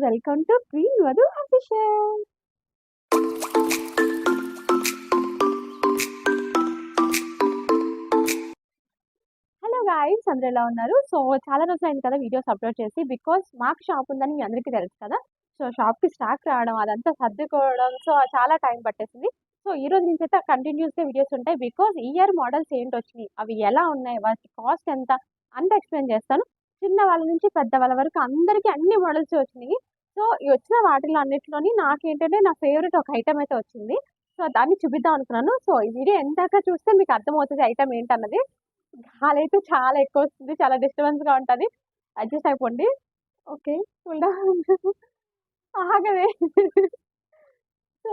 Welcome to Queen Vadhu official. Hello guys, అందరూ ఎలా ఉన్నారు? సో చాలా రోజులు అయింది కదా వీడియోస్ అప్లోడ్ చేసి. బికాస్ మాకు షాప్ ఉందని మీ అందరికీ తెలుసు కదా. సో షాప్కి స్టాక్ రావడం, అదంతా సర్దుకోవడం, సో చాలా టైం పట్టేసింది. సో ఈ రోజు నుంచి అయితే కంటిన్యూస్గా వీడియోస్ ఉంటాయి. బికాస్ ఈ ఇయర్ మోడల్స్ ఏంటి వచ్చినాయి, అవి ఎలా ఉన్నాయి, వాటి కాస్ట్ ఎంత అంత ఎక్స్ప్లెయిన్ చేస్తాను. చిన్న వాళ్ళ నుంచి పెద్ద వాళ్ళ వరకు అందరికీ అన్ని మోడల్స్ వచ్చినాయి. సో ఈ వచ్చిన వాటిలో అన్నిటిలోని నాకేంటంటే నా ఫేవరెట్ ఒక ఐటమ్ అయితే వచ్చింది. సో దాన్ని చూపిద్దాం అనుకున్నాను. సో ఈ వీడియో ఎందాక చూస్తే మీకు అర్థమవుతుంది ఐటమ్ ఏంటన్నది. గాలి అయితే చాలా ఎక్కువ వస్తుంది, చాలా డిస్టర్బెన్స్గా ఉంటుంది, అడ్జస్ట్ అయిపోండి. ఓకే, ఆగవే. సో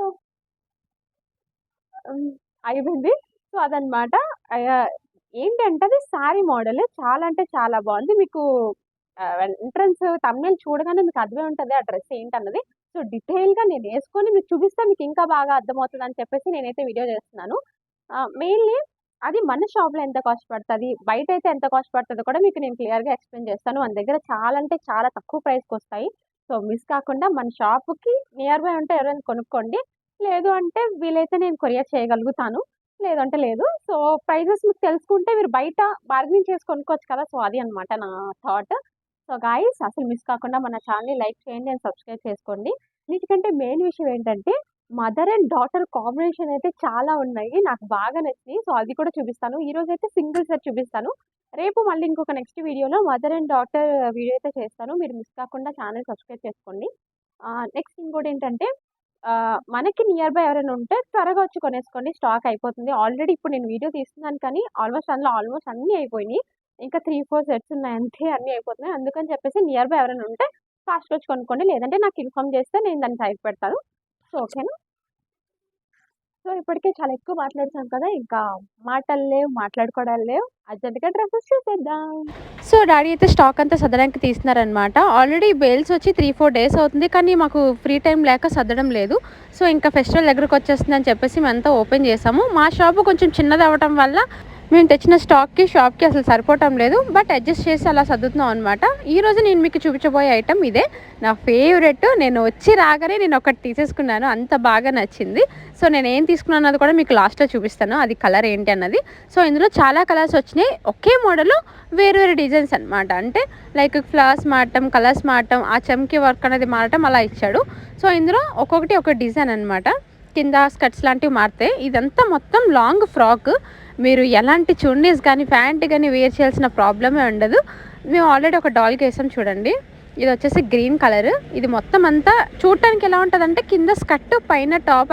అయిపోయింది. సో అదనమాట. ఏంటంటే అది శారీ మోడల్, చాలా అంటే చాలా బాగుంది. మీకు ఎంట్రన్స్ తమిళ చూడగానే మీకు అర్థమే ఉంటుంది ఆ డ్రెస్ ఏంటన్నది. సో డీటెయిల్గా నేను వేసుకొని మీకు చూపిస్తే మీకు ఇంకా బాగా అర్థమవుతుంది అని చెప్పేసి నేనైతే వీడియో చేస్తున్నాను. మెయిన్లీ అది మన షాప్లో ఎంత కాస్ట్ పడుతుంది, బయట అయితే ఎంత కాస్ట్ పడుతుందో కూడా మీకు నేను క్లియర్గా ఎక్స్ప్లెయిన్ చేస్తాను. మన దగ్గర చాలా అంటే చాలా తక్కువ ప్రైస్కి వస్తాయి. సో మిస్ కాకుండా మన షాప్కి నియర్ బై ఉంటే ఎవరైనా కొనుక్కోండి. లేదు అంటే వీలైతే నేను కొరియర్ చేయగలుగుతాను, లేదంటే లేదు. సో ప్రైజెస్ మీకు తెలుసుకుంటే మీరు బయట బార్గెనింగ్ చేసి కొనుక్కోవచ్చు కదా. సో అది అనమాట నా థాట్. సో గాయ్స్, అసలు మిస్ కాకుండా మన ఛానల్ని లైక్ చేయండి అండ్ సబ్స్క్రైబ్ చేసుకోండి. వీటికంటే మెయిన్ విషయం ఏంటంటే మదర్ అండ్ డాటర్ కాంబినేషన్ అయితే చాలా ఉన్నాయి, నాకు బాగా నచ్చింది. సో అది కూడా చూపిస్తాను. ఈరోజు అయితే సింగిల్ సెట్ చూపిస్తాను. రేపు మళ్ళీ ఇంకొక నెక్స్ట్ వీడియోలో మదర్ అండ్ డాటర్ వీడియో అయితే చేస్తాను. మీరు మిస్ కాకుండా ఛానల్ సబ్స్క్రైబ్ చేసుకోండి. నెక్స్ట్ ఇంకోటి ఏంటంటే మనకి నియర్ బై ఎవరైనా ఉంటే త్వరగా వచ్చి కొనేసుకోండి, స్టాక్ అయిపోతుంది. ఆల్రెడీ ఇప్పుడు నేను వీడియో తీస్తున్నాను కానీ ఆల్మోస్ట్ అన్నీ అయిపోయినాయి. ఇంకా 3-4 సెట్స్ ఉన్నాయి, అంతే అన్నీ అయిపోతున్నాయి. అందుకని చెప్పేసి నియర్ బై ఎవరైనా ఉంటే ఫాస్ట్గా వచ్చి కొనుక్కోండి, లేదంటే నాకు ఇన్ఫామ్ చేస్తే నేను దాన్ని సైడ్ పెడతాను. సో ఓకేనా. సో ఇప్పటికే చాలా ఎక్కువ మాట్లాడుతాను కదా, ఇంకా మాటలు లేవు, మాట్లాడుకోవడాలు లేవు. అర్జెంట్గా డ్రెస్సెస్ చూసేద్దాం. సో డాడీ అయితే స్టాక్ అంతా సర్దడానికి తీస్తున్నారనమాట. ఆల్రెడీ బేల్స్ వచ్చి 3-4 డేస్ అవుతుంది, కానీ మాకు ఫ్రీ టైం లేక సర్దడం లేదు. సో ఇంకా ఫెస్టివల్ దగ్గరకు వచ్చేస్తుందని చెప్పేసి మేమంతా ఓపెన్ చేసాము. మా షాపు కొంచెం చిన్నది అవ్వటం వల్ల మేము తెచ్చిన షాప్కి అసలు సరిపోవటం లేదు, బట్ అడ్జస్ట్ చేసి అలా సర్దుతున్నాం అనమాట. ఈరోజు నేను మీకు చూపించబోయే ఐటమ్ ఇదే, నా ఫేవరెట్. నేను వచ్చి రాగానే నేను ఒకటి తీసేసుకున్నాను, అంత బాగా నచ్చింది. సో నేను ఏం తీసుకున్నాను అన్నది కూడా మీకు లాస్ట్లో చూపిస్తాను, అది కలర్ ఏంటి అన్నది. సో ఇందులో చాలా కలర్స్ వచ్చినాయి, ఒకే మోడల్ వేరు వేరు డిజైన్స్ అనమాట. అంటే లైక్ ఫ్లవర్స్ మారటం, కలర్స్ మారటం, ఆ చమ్కీ వర్క్ అనేది మారటం అలా ఇచ్చాడు. సో ఇందులో ఒక్కొక్కటి ఒక డిజైన్ అనమాట. కింద స్కర్ట్స్ లాంటివి మారితే ఇదంతా మొత్తం లాంగ్ ఫ్రాక్. మీరు ఎలాంటి చున్నీస్ కానీ ప్యాంట్ కానీ వేర్ చేయాల్సిన ప్రాబ్లమే ఉండదు. మేము ఆల్రెడీ ఒక డాల్కి వేసాం చూడండి. ఇది వచ్చేసి గ్రీన్ కలర్. ఇది మొత్తం అంతా చూడటానికి ఎలా ఉంటుందంటే కింద స్కర్ట్ పైన టాప్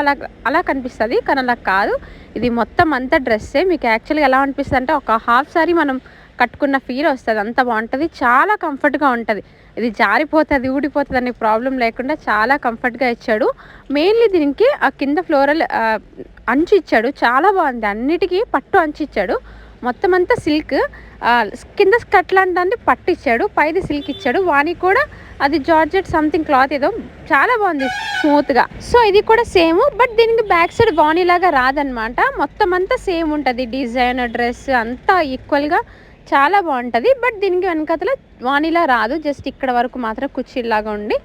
అలా కనిపిస్తుంది, కానీ అలా కాదు. ఇది మొత్తం అంతా డ్రెస్సే. మీకు యాక్చువల్గా ఎలా అనిపిస్తుంది అంటే ఒక హాఫ్ సారీ మనం కట్టుకున్న ఫీల్ వస్తుంది, అంత బాగుంటుంది, చాలా కంఫర్ట్గా ఉంటుంది. ఇది జారిపోతుంది, ఊడిపోతుంది అనే ప్రాబ్లం లేకుండా చాలా కంఫర్ట్గా ఇచ్చాడు. మెయిన్లీ దీనికి ఆ కింద ఫ్లోరల్ అంచు ఇచ్చాడు, చాలా బాగుంది. అన్నిటికీ పట్టు అంచు ఇచ్చాడు. మొత్తం అంతా సిల్క్, కింద స్కర్ట్ లాంటి పట్టు ఇచ్చాడు, పైది సిల్క్ ఇచ్చాడు. వాని కూడా అది జార్జెట్ సంథింగ్ క్లాత్ ఏదో, చాలా బాగుంది స్మూత్గా. సో ఇది కూడా సేమ్, బట్ దీనికి బ్యాక్ సైడ్ వాణి లాగా రాదనమాట. మొత్తం అంతా సేమ్ ఉంటుంది, డిజైన్ డ్రెస్ అంతా ఈక్వల్గా చాలా బాగుంటుంది. బట్ దీనికి వెనకతల వాణిలా రాదు, జస్ట్ ఇక్కడ వరకు మాత్రం కుర్చీలాగా ఉంటుంది.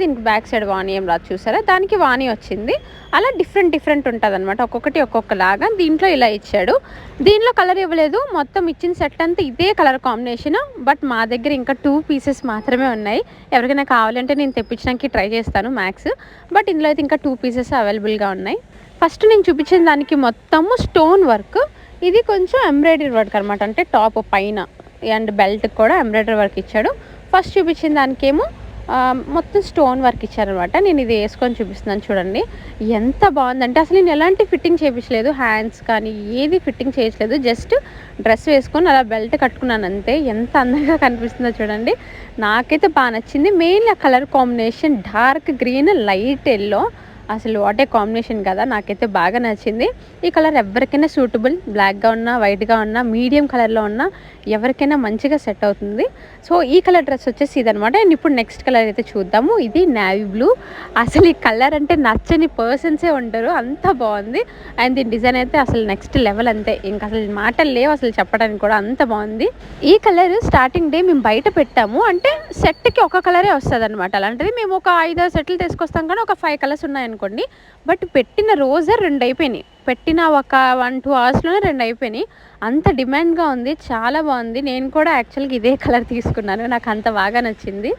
దీనికి బ్యాక్ సైడ్ వాణి ఏం రాదు, చూసారా. దానికి వాణి వచ్చింది. అలా డిఫరెంట్ ఉంటుంది అనమాట, ఒక్కొక్కటి ఒక్కొక్కలాగా. దీంట్లో ఇలా ఇచ్చాడు, దీనిలో కలర్ ఇవ్వలేదు. మొత్తం ఇచ్చిన సెట్ అంతా ఇదే కలర్ కాంబినేషన్. బట్ మా దగ్గర ఇంకా 2 పీసెస్ మాత్రమే ఉన్నాయి. ఎవరికైనా కావాలంటే నేను తెప్పించడానికి ట్రై చేస్తాను మ్యాక్స్. బట్ ఇందులో అయితే ఇంకా 2 పీసెస్ అవైలబుల్గా ఉన్నాయి. ఫస్ట్ నేను చూపించిన దానికి మొత్తము స్టోన్ వర్క్, ఇది కొంచెం ఎంబ్రాయిడరీ వర్క్ అనమాట. అంటే టాప్ పైన అండ్ బెల్ట్ కూడా ఎంబ్రాయిడరీ వర్క్ ఇచ్చాడు. ఫస్ట్ చూపించిన దానికేమో మొత్తం స్టోన్ వర్క్ ఇచ్చారనమాట. నేను ఇది వేసుకొని చూపిస్తున్నాను చూడండి, ఎంత బాగుందంటే అసలు నేను ఎలాంటి ఫిట్టింగ్ చేయించలేదు, హ్యాండ్స్ కానీ ఏది ఫిట్టింగ్ చేయట్లేదు. జస్ట్ డ్రెస్ వేసుకొని అలా బెల్ట్ కట్టుకున్నాను అంతే. ఎంత అందంగా కనిపిస్తుందో చూడండి, నాకైతే బాగా నచ్చింది. మెయిన్ ఆ colour combination dark green, light yellow, అసలు వాట్ ఏ కాంబినేషన్ కదా! నాకైతే బాగా నచ్చింది. ఈ కలర్ ఎవరికైనా సూటబుల్. బ్లాక్‌గా ఉన్నా, వైట్‌గా ఉన్నా, మీడియం కలర్‌లో ఉన్నా ఎవరికైనా మంచిగా సెట్ అవుతుంది. సో, ఈ కలర్ డ్రెస్ వచ్చేసి ఇదనమాట. అండ్ ఇప్పుడు నెక్స్ట్ కలర్ అయితే చూద్దాము. ఇది నేవీ బ్లూ. అసలు ఈ కలర్ అంటే నచ్చని పర్సన్సే ఉండరు. అంత బావుంది. అండ్ దీని డిజైన్ అయితే అసలు నెక్స్ట్ లెవెల్ అంతే. ఇంక అసలు మాటలు లేవు అసలు చెప్పడానికి కూడా అంత బావుంది. ఈ కలర్ స్టార్టింగ్ డే మేము బయట పెట్టాము. అంటే సెట్‌కి ఒక కలరే వస్తదనమాట. అలాంటిది మేము ఒక 5, 6 సెట్లు తీసుకొస్తాం కానీ ఒక 5 కలర్స్ ఉన్నాయనుకోండి. బట్ పెట్టిన రోజే 2 అయిపోయినాయి. పెట్టిన ఒక 1, 2 అవర్స్‌లోనే 2 అయిపోయినాయి. అంత డిమాండ్‌గా ఉంది. చాలా బావుంది. నేను కూడా యాక్చువల్‌గా ఇదే కలర్ తీసుకున్నాను. నాకు అంత బాగా నచ్చింది.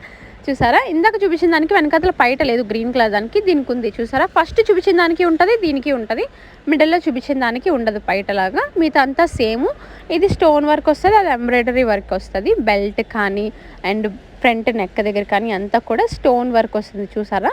చూసారా? ఇందాక చూపించిన దానికి వెనకాతల పైట లేదు గ్రీన్ కలర్ దానికి. దీనికుంది చూసారా? ఫస్ట్ చూపించిన దానికి ఉంటది. దీనికి ఉంటది. మిడిల్‌లో చూపించిన దానికి ఉండదు పైటలాగా. మిగతా అంతా సేము. ఇది స్టోన్ వర్క్ వస్తది. అది ఎంబ్రాయిడరీ వర్క్ వస్తది. బెల్ట్ కానీ అండ్ ఫ్రంట్ నెక్ దగ్గర కానీ అంతా కూడా స్టోన్ వర్క్ వస్తుంది చూసారా?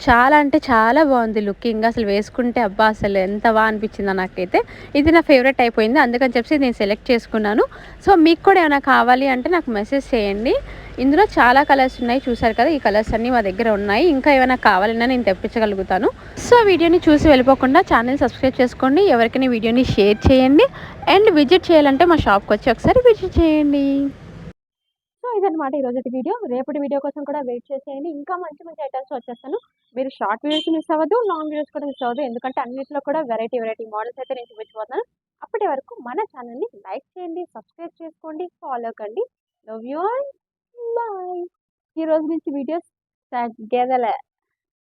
చాలా అంటే చాలా బాగుంది లుకింగ్. అసలు వేసుకుంటే అబ్బా అసలు ఎంత బాగా అనిపించిందో నాకైతే. ఇది నా ఫేవరెట్ అయిపోయింది. అందుకని చెప్పి నేను సెలెక్ట్ చేసుకున్నాను. సో మీకు కూడా ఏమైనా కావాలి అంటే నాకు మెసేజ్ చేయండి. ఇందులో చాలా కలర్స్ ఉన్నాయి చూసారు కదా! ఈ కలర్స్ అన్నీ మా దగ్గర ఉన్నాయి. ఇంకా ఏమైనా కావాలన్నా నేను తెప్పించగలుగుతాను. సో వీడియోని చూసి వెళ్ళిపోకుండా ఛానల్ సబ్స్క్రైబ్ చేసుకోండి. ఎవరికైనా వీడియోని షేర్ చేయండి. అండ్ విజిట్ చేయాలంటే మా షాప్కి వచ్చి ఒకసారి విజిట్ చేయండి. సో ఇదనమాట ఈరోజుటి వీడియో. రేపటి వీడియో కోసం కూడా వెయిట్ చేసేయండి. ఇంకా మంచి మంచి ఐటమ్స్ వచ్చేస్తాను. మీరు షార్ట్ వీడియోస్ మిస్ అవ్వద్దు. లాంగ్ వీడియోస్ కూడా మిస్ అవ్వద్దు. ఎందుకంటే అన్నిట్లో కూడా వెరైటీ మోడల్స్ అయితే నేను చూపించబోతున్నాను. అప్పటి వరకు మన ఛానల్ని లైక్ చేయండి, సబ్స్క్రైబ్ చేసుకోండి, ఫాలో కండి. Love you all. బాయ్. ఈ రోజు నుంచి వీడియోస్ తగ్గేదలే.